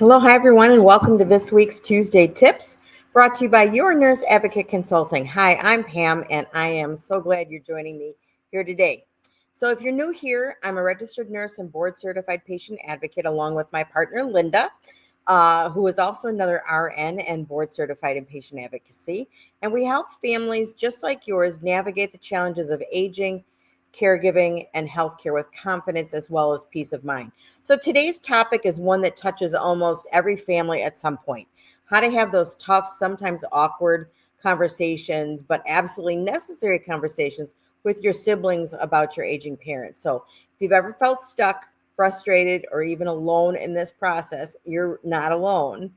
Hello, hi everyone, and welcome to this week's Tuesday Tips, brought to you by your Nurse Advocate Consulting. Hi, I'm Pam, and I am so glad you're joining me here today. So if you're new here, I'm a registered nurse and board-certified patient advocate, along with my partner, Linda, who is also another RN and board-certified in patient advocacy. And we help families just like yours navigate the challenges of aging, caregiving, and healthcare with confidence as well as peace of mind. So today's topic is one that touches almost every family at some point. How to have those tough, sometimes awkward conversations, but absolutely necessary conversations with your siblings about your aging parents. So if you've ever felt stuck, frustrated, or even alone in this process, you're not alone.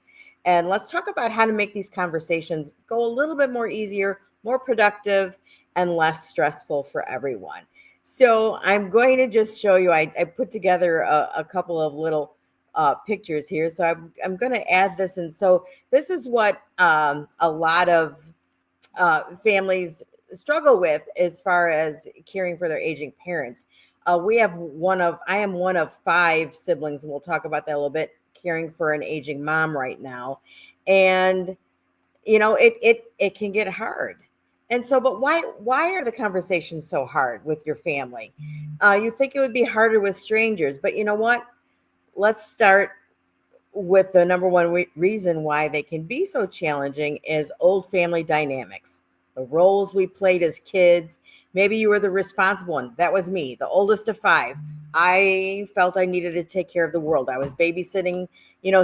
And let's talk about how to make these conversations go a little bit more easier, more productive, and less stressful for everyone. So I'm going to just show you, I put together a couple of little pictures here. So I'm going to add this. And so this is what a lot of families struggle with as far as caring for their aging parents. I am one of 5 siblings, and we'll talk about that a little bit, caring for an aging mom right now. And, it can get hard. And so, but why are the conversations so hard with your family? You think it would be harder with strangers, but you know what? Let's start with the number one reason why they can be so challenging is old family dynamics. The roles we played as kids. Maybe you were the responsible one. That was me, the oldest of 5. I felt I needed to take care of the world. I was babysitting,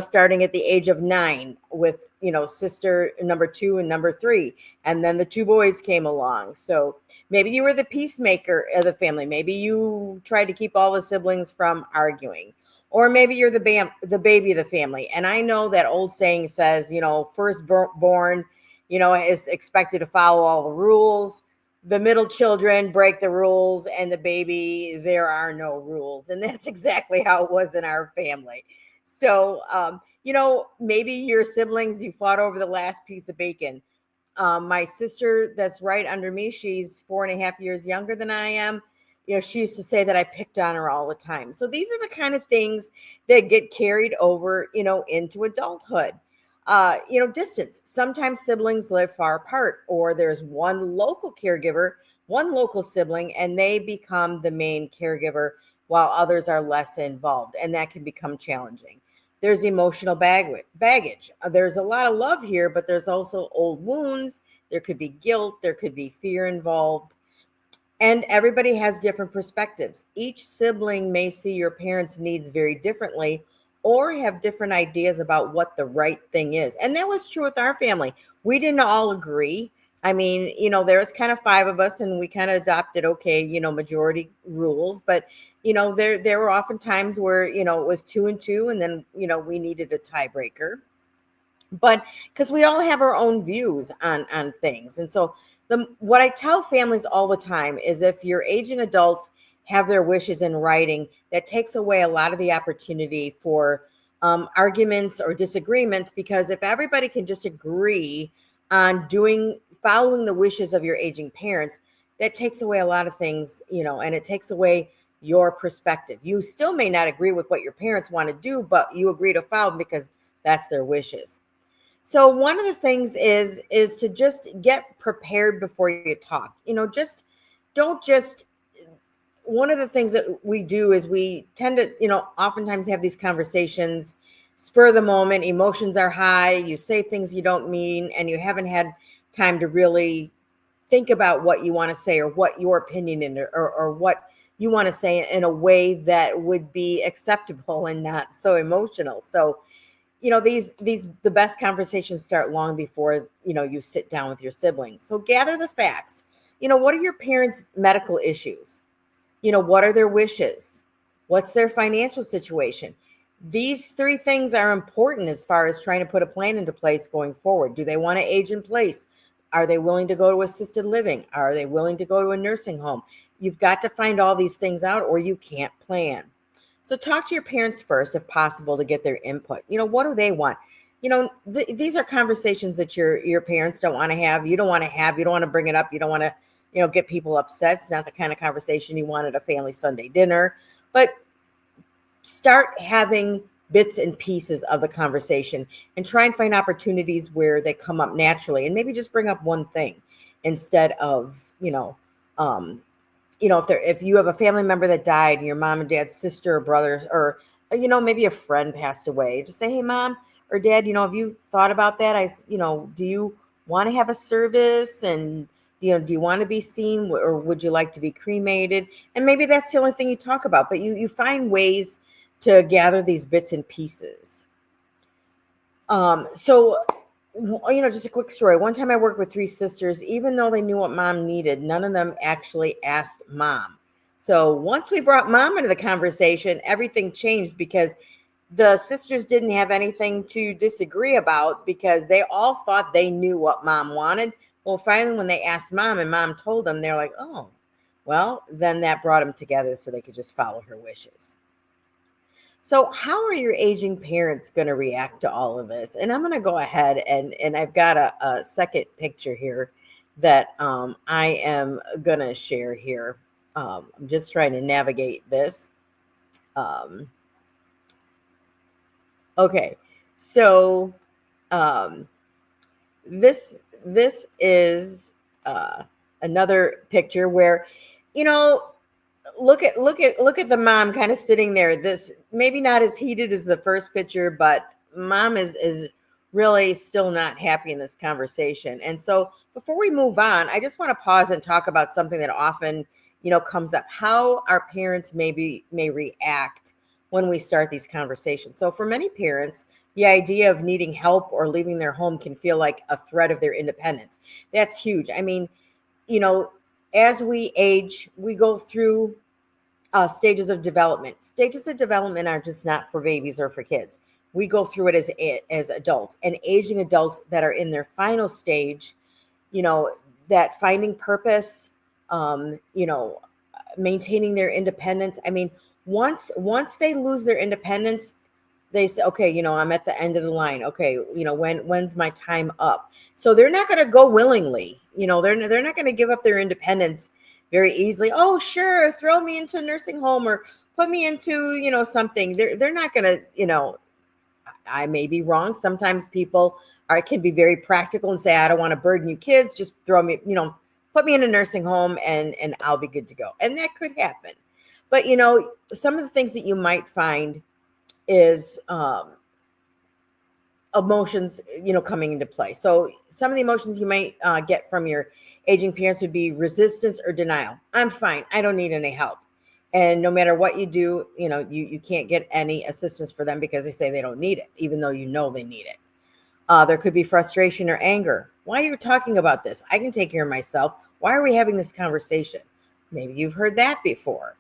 starting at the age of 9 with, sister number 2 and number 3. And then the 2 boys came along. So maybe you were the peacemaker of the family. Maybe you tried to keep all the siblings from arguing. Or maybe you're the baby of the family. And I know that old saying says, firstborn, is expected to follow all the rules. The middle children break the rules, and the baby, there are no rules. And that's exactly how it was in our family. So, maybe your siblings, you fought over the last piece of bacon. My sister that's right under me, she's 4.5 years younger than I am. She used to say that I picked on her all the time. So these are the kind of things that get carried over, into adulthood. Distance. Sometimes siblings live far apart, or there's one local caregiver, one local sibling, and they become the main caregiver while others are less involved. And that can become challenging. There's emotional baggage. There's a lot of love here, but there's also old wounds. There could be guilt. There could be fear involved. And everybody has different perspectives. Each sibling may see your parents' needs very differently or have different ideas about what the right thing is. And that was true with our family. We didn't all agree. I mean, there was kind of 5 of us and we kind of adopted, majority rules. But, there were often times where, it was 2 and 2 and then, we needed a tiebreaker. But because we all have our own views on things. And so what I tell families all the time is if your aging adults have their wishes in writing, that takes away a lot of the opportunity for arguments or disagreements, because if everybody can just agree on following the wishes of your aging parents, that takes away a lot of things, and it takes away your perspective. You still may not agree with what your parents want to do, but you agree to follow because that's their wishes. So one of the things is to just get prepared before you talk. One of the things that we do is we tend to, oftentimes have these conversations, spur of the moment, emotions are high, you say things you don't mean, and you haven't had time to really think about what you want to say or what your opinion in or what you want to say in a way that would be acceptable and not so emotional. So the best conversations start long before, you sit down with your siblings. So gather the facts. What are your parents' medical issues? What are their wishes? What's their financial situation? These 3 things are important as far as trying to put a plan into place going forward. Do they want to age in place? Are they willing to go to assisted living? Are they willing to go to a nursing home? You've got to find all these things out or you can't plan. So talk to your parents first, if possible, to get their input. What do they want? These are conversations that your parents don't want to have. You don't want to have. You don't want to bring it up. You don't want to, get people upset. It's not the kind of conversation you want at a family Sunday dinner. But start having bits and pieces of the conversation and try and find opportunities where they come up naturally, and maybe just bring up one thing instead of, if you have a family member that died and your mom and dad's sister or brothers, or maybe a friend passed away, just say, hey mom or dad, have you thought about that? Do you want to have a service, and do you want to be seen, or would you like to be cremated? And maybe that's the only thing you talk about, but you find ways to gather these bits and pieces. So just a quick story. One time I worked with three sisters. Even though they knew what mom needed, none of them actually asked mom. So once we brought mom into the conversation, everything changed, because the sisters didn't have anything to disagree about, because they all thought they knew what mom wanted. Well, finally, when they asked mom and mom told them, they're like, oh, well, then that brought them together so they could just follow her wishes. So how are your aging parents going to react to all of this? And I'm going to go ahead and I've got a second picture here that I am going to share here. I'm just trying to navigate this. Okay, so this is another picture where, look at the mom kind of sitting there. This maybe not as heated as the first picture, but mom is really still not happy in this conversation. And so before we move on, I just want to pause and talk about something that often comes up: how our parents may react when we start these conversations. So for many parents, the idea of needing help or leaving their home can feel like a threat of their independence. That's huge. I mean, as we age, we go through stages of development. Stages of development are just not for babies or for kids. We go through it as adults, and aging adults that are in their final stage, that finding purpose, maintaining their independence. I mean, once they lose their independence, they say, okay, I'm at the end of the line. Okay, when's my time up? So they're not going to go willingly. They're not going to give up their independence very easily. Oh, sure, throw me into a nursing home or put me into, something. They're not going to, I may be wrong. Sometimes people can be very practical and say, I don't want to burden you kids. Just throw me, put me in a nursing home and I'll be good to go. And that could happen. But, some of the things that you might find is emotions, coming into play. So some of the emotions you might get from your aging parents would be resistance or denial. I'm fine. I don't need any help. And no matter what you do, you can't get any assistance for them because they say they don't need it, even though they need it. There could be frustration or anger. Why are you talking about this? I can take care of myself. Why are we having this conversation? Maybe you've heard that before.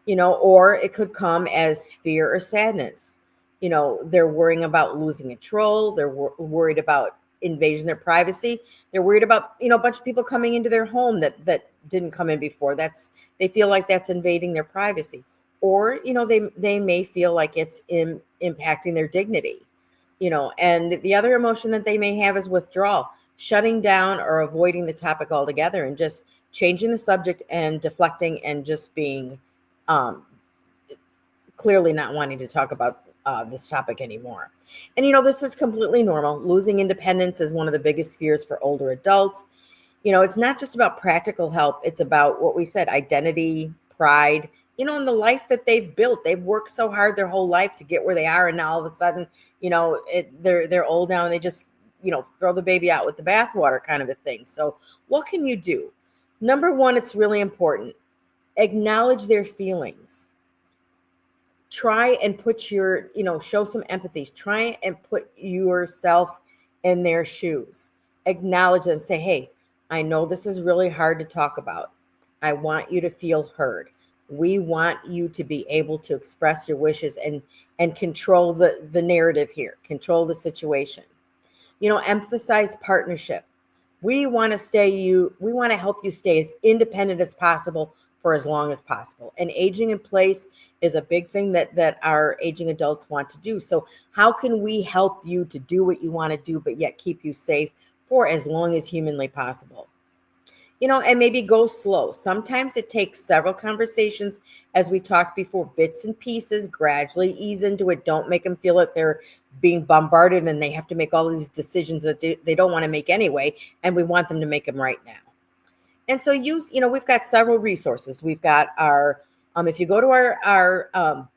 Or it could come as fear or sadness. They're worrying about losing control. They're worried about invasion of their privacy. They're worried about, a bunch of people coming into their home that didn't come in before. They feel like that's invading their privacy. Or, they may feel like it's impacting their dignity, and the other emotion that they may have is withdrawal, shutting down or avoiding the topic altogether and just changing the subject and deflecting and just being clearly not wanting to talk about this topic anymore. And, this is completely normal. Losing independence is one of the biggest fears for older adults. It's not just about practical help. It's about what we said: identity, pride, in the life that they've built. They've worked so hard their whole life to get where they are. And now all of a sudden, they're old now and they just, throw the baby out with the bathwater kind of a thing. So what can you do? Number one, it's really important. Acknowledge their feelings. Try and put show some empathy. Try and put yourself in their shoes. Acknowledge them. Say, hey, I know this is really hard to talk about. I want you to feel heard. We want you to be able to express your wishes and control the narrative here, control the situation. Emphasize partnership. We want to help you stay as independent as possible for as long as possible. And aging in place is a big thing that our aging adults want to do. So how can we help you to do what you want to do, but yet keep you safe for as long as humanly possible? And maybe go slow. Sometimes it takes several conversations, as we talked before, bits and pieces, gradually ease into it. Don't make them feel like they're being bombarded and they have to make all these decisions that they don't want to make anyway. And we want them to make them right now. And so we've got several resources. We've got our, if you go to our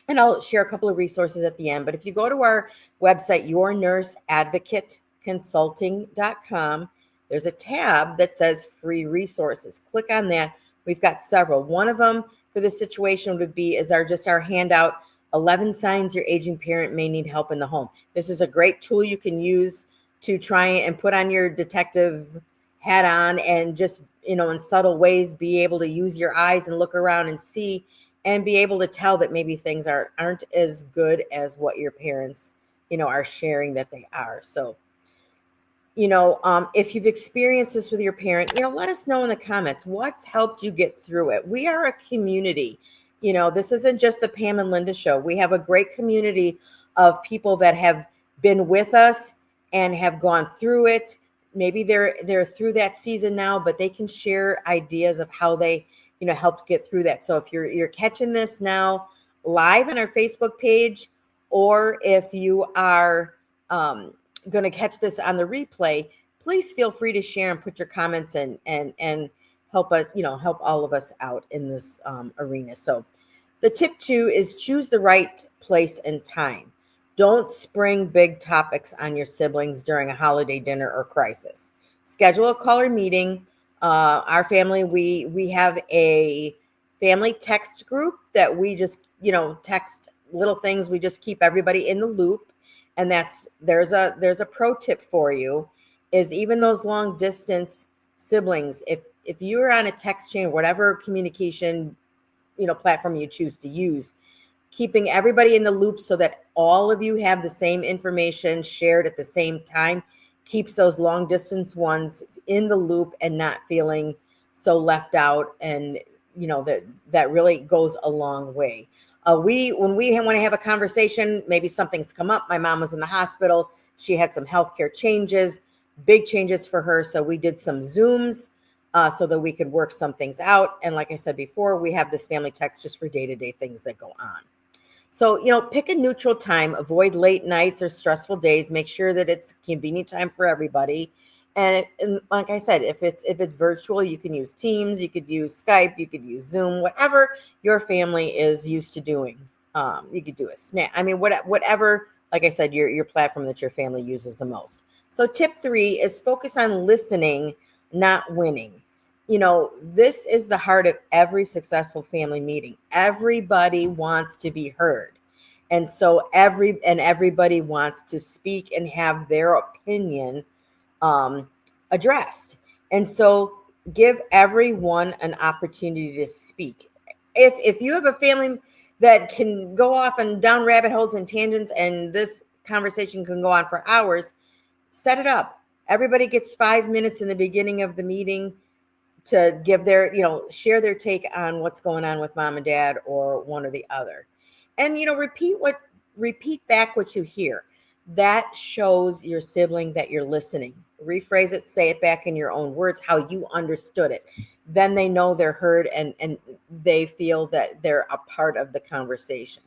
and I'll share a couple of resources at the end, but if you go to our website, yournurseadvocateconsulting.com, there's a tab that says free resources. Click on that. We've got several. One of them for this situation would be our handout, 11 signs your aging parent may need help in the home. This is a great tool you can use to try and put on your detective hat on and just, in subtle ways, be able to use your eyes and look around and see and be able to tell that maybe things aren't as good as what your parents, are sharing that they are. So, if you've experienced this with your parent, let us know in the comments what's helped you get through it. We are a community. This isn't just the Pam and Linda show. We have a great community of people that have been with us and have gone through it. Maybe they're through that season now, but they can share ideas of how they helped get through that. So if you're catching this now live on our Facebook page, or if you are going to catch this on the replay, please feel free to share and put your comments and help us, help all of us out in this arena. So the tip 2 is choose the right place and time. Don't spring big topics on your siblings during a holiday dinner or crisis. Schedule a call or meeting. Our family, we have a family text group that we just, text little things. We just keep everybody in the loop. And there's a pro tip for you, is even those long distance siblings, if you're on a text chain, whatever communication, platform you choose to use, keeping everybody in the loop so that all of you have the same information shared at the same time keeps those long distance ones in the loop and not feeling so left out. And that really goes a long way. When we want to have a conversation, maybe something's come up. My mom was in the hospital. She had some healthcare changes, big changes for her. So we did some Zooms so that we could work some things out. And like I said before, we have this family text just for day-to-day things that go on. So, pick a neutral time, avoid late nights or stressful days, make sure that it's a convenient time for everybody. And like I said, if it's virtual, you can use Teams, you could use Skype, you could use Zoom, whatever your family is used to doing. You could do a snap. I mean, whatever, like I said, your platform that your family uses the most. So tip 3 is focus on listening, not winning. This is the heart of every successful family meeting. Everybody wants to be heard. And so everybody wants to speak and have their opinion addressed. And so give everyone an opportunity to speak. If you have a family that can go off and down rabbit holes and tangents, and this conversation can go on for hours, set it up. Everybody gets 5 minutes in the beginning of the meeting to give their, share their take on what's going on with mom and dad or one or the other. And, repeat back what you hear. That shows your sibling that you're listening. Rephrase it, say it back in your own words, how you understood it. Then they know they're heard and they feel that they're a part of the conversation.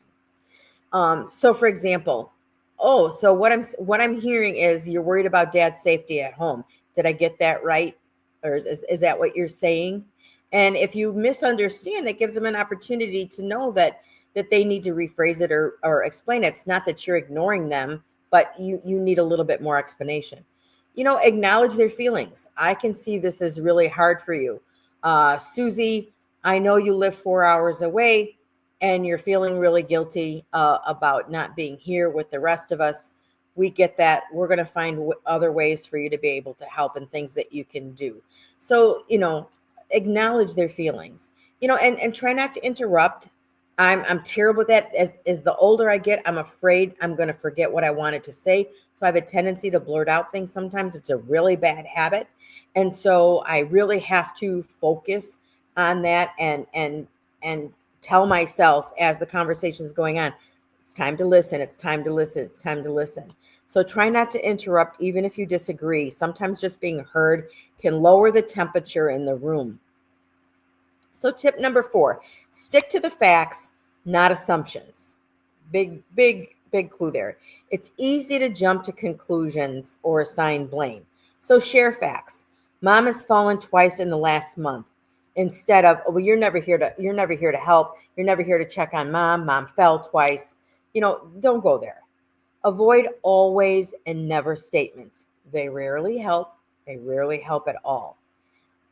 So for example, so what I'm hearing is you're worried about dad's safety at home. Did I get that right? Or is that what you're saying? And if you misunderstand, it gives them an opportunity to know that they need to rephrase it or explain it. It's not that you're ignoring them, but you need a little bit more explanation. Acknowledge their feelings. I can see this is really hard for you. Susie, I know you live 4 hours away and you're feeling really guilty about not being here with the rest of us. We get that. We're going to find other ways for you to be able to help and things that you can do. So, acknowledge their feelings, and try not to interrupt. I'm terrible at that. As the older I get, I'm afraid I'm going to forget what I wanted to say. So I have a tendency to blurt out things. Sometimes it's a really bad habit. And so I really have to focus on that and tell myself as the conversation is going on, it's time to listen. It's time to listen. It's time to listen. So try not to interrupt, even if you disagree. Sometimes just being heard can lower the temperature in the room. So tip number 4, stick to the facts, not assumptions. Big clue there. It's easy to jump to conclusions or assign blame. So share facts. Mom has fallen twice in the last month. Instead of, oh, well, you're never here to help. You're never here to check on mom. Mom fell twice. Don't go there. Avoid always and never statements. They rarely help. They rarely help at all.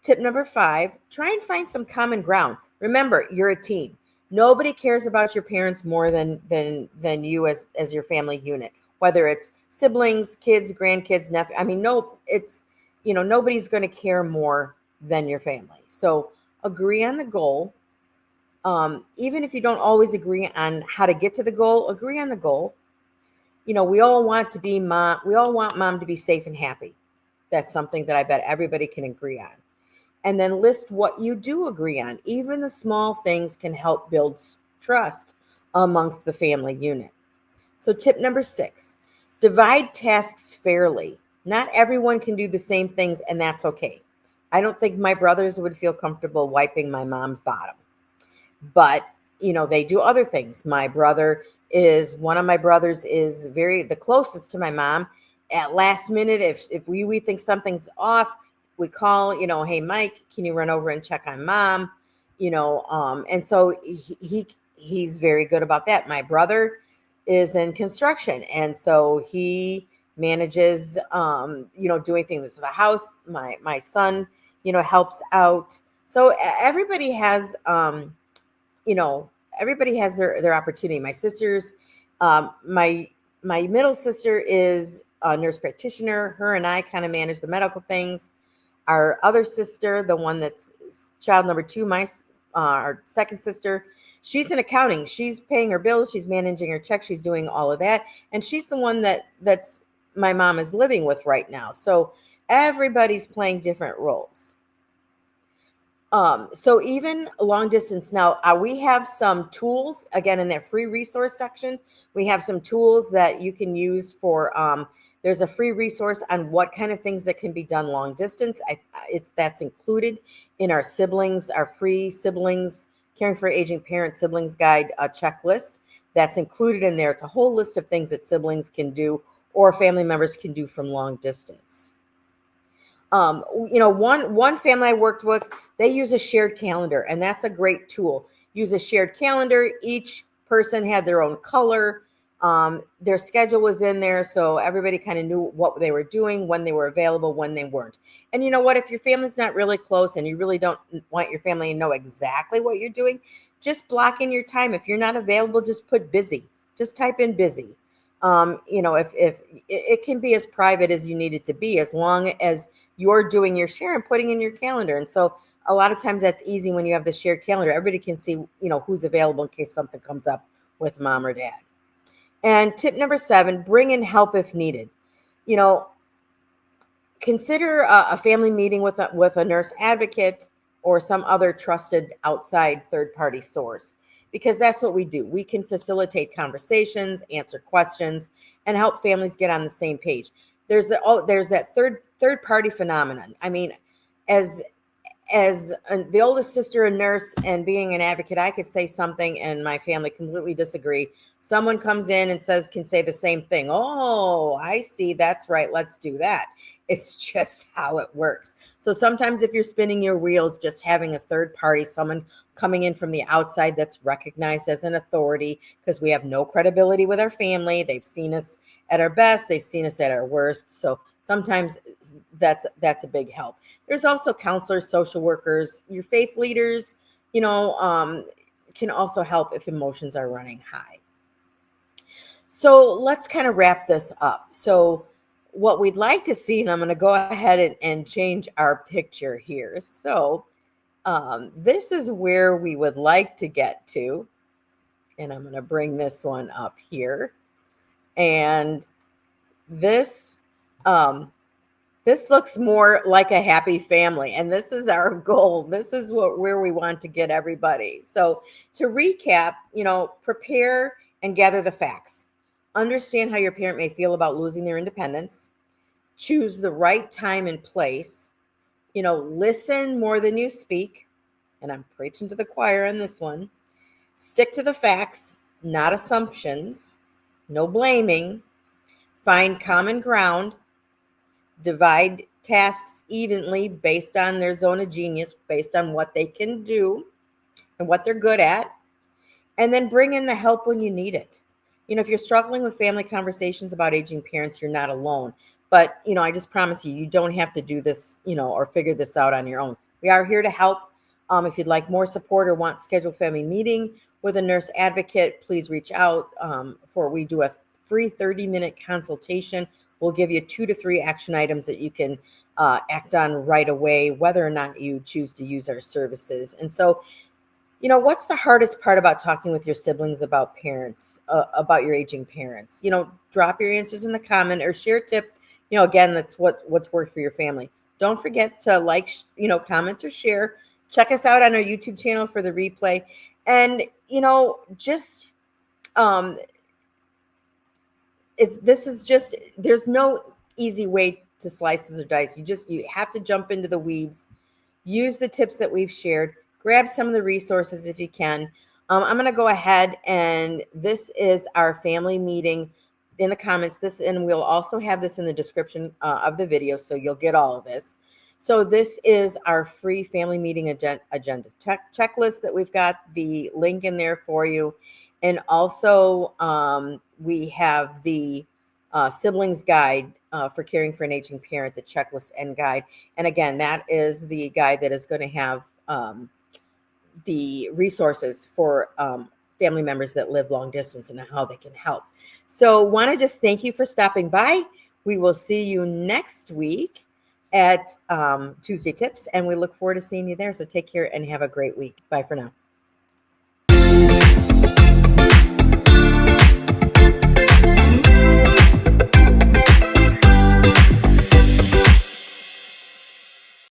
Tip number 5, try and find some common ground. Remember, you're a team. Nobody cares about your parents more than you as your family unit, whether it's siblings, kids, grandkids, nephew. I mean, no, it's, nobody's going to care more than your family. So agree on the goal. Even if you don't always agree on how to get to the goal, agree on the goal. We all want to be mom. We all want mom to be safe and happy. That's something that I bet everybody can agree on. And then list what you do agree on. Even the small things can help build trust amongst the family unit. So tip number 6, divide tasks fairly. Not everyone can do the same things, and that's okay. I don't think my brothers would feel comfortable wiping my mom's bottom, but they do other things. One of my brothers is the closest to my mom. At last minute, if we think something's off, we call, hey Mike, can you run over and check on mom? And so he's very good about that. My brother is in construction, and so he manages doing things to the house. My son helps out. So everybody has everybody has their opportunity. My sisters, my middle sister is a nurse practitioner. Her and I kind of manage the medical things. Our other sister, the one that's child number 2, our second sister, she's in accounting. She's paying her bills. She's managing her checks. She's doing all of that. And she's the one that's my mom is living with right now. So everybody's playing different roles. So even long distance now, we have some tools, again, in that free resource section. We have some tools that you can use for, there's a free resource on what kind of things that can be done long distance. That's included in our free siblings, caring for aging parent siblings guide checklist. That's included in there. It's a whole list of things that siblings can do or family members can do from long distance. One family I worked with, they use a shared calendar, and that's a great tool. Use a shared calendar. Each person had their own color. Their schedule was in there, so everybody kind of knew what they were doing, when they were available, when they weren't. And you know what? If your family's not really close and you really don't want your family to know exactly what you're doing, just block in your time. If you're not available, just put busy. Just type in busy. If it can be as private as you need it to be, as long as you're doing your share and putting in your calendar. And so a lot of times that's easy when you have the shared calendar. Everybody can see, who's available in case something comes up with mom or dad. And tip number 7, bring in help if needed. Consider a family meeting with a nurse advocate or some other trusted outside third-party source, because that's what we do. We can facilitate conversations, answer questions, and help families get on the same page. There's that third party phenomenon. I mean, as the oldest sister, a nurse, and being an advocate, I could say something and my family completely disagree. Someone comes in and can say the same thing. Oh, I see. That's right. Let's do that. It's just how it works. So sometimes if you're spinning your wheels, just having a third party, someone coming in from the outside that's recognized as an authority, because we have no credibility with our family. They've seen us at our best. They've seen us at our worst. So sometimes that's a big help. There's also counselors, social workers, your faith leaders, can also help if emotions are running high. So let's kind of wrap this up. So what we'd like to see, and I'm going to go ahead and change our picture here. So this is where we would like to get to. And I'm going to bring this one up here. And this looks more like a happy family, and this is our goal. This is where we want to get everybody. So to recap, prepare and gather the facts. Understand how your parent may feel about losing their independence. Choose the right time and place. Listen more than you speak. And I'm preaching to the choir on this one. Stick to the facts, not assumptions. No blaming. Find common ground. Divide tasks evenly based on their zone of genius, based on what they can do and what they're good at. And then bring in the help when you need it. If you're struggling with family conversations about aging parents, you're not alone. But, I just promise you, you don't have to do this, or figure this out on your own. We are here to help. If you'd like more support or want scheduled family meeting with a nurse advocate, please reach out. We do a free 30-minute consultation. We'll give you 2 to 3 action items that you can act on right away, whether or not you choose to use our services. And so, what's the hardest part about talking with your siblings about parents, about your aging parents? Drop your answers in the comment or share a tip. Again, that's what's worked for your family. Don't forget to comment or share. Check us out on our YouTube channel for the replay. And, there's no easy way to slice or dice. You have to jump into the weeds, use the tips that we've shared, grab some of the resources if you can. I'm going to go ahead, and this is our family meeting in the comments. And we'll also have this in the description of the video, so you'll get all of this. So this is our free family meeting agenda checklist that we've got the link in there for you. And also we have the siblings guide for caring for an aging parent, the checklist and guide. And again, that is the guide that is going to have the resources for family members that live long distance and how they can help. So want to just thank you for stopping by. We will see you next week at Tuesday Tips, and we look forward to seeing you there. So take care and have a great week. Bye for now.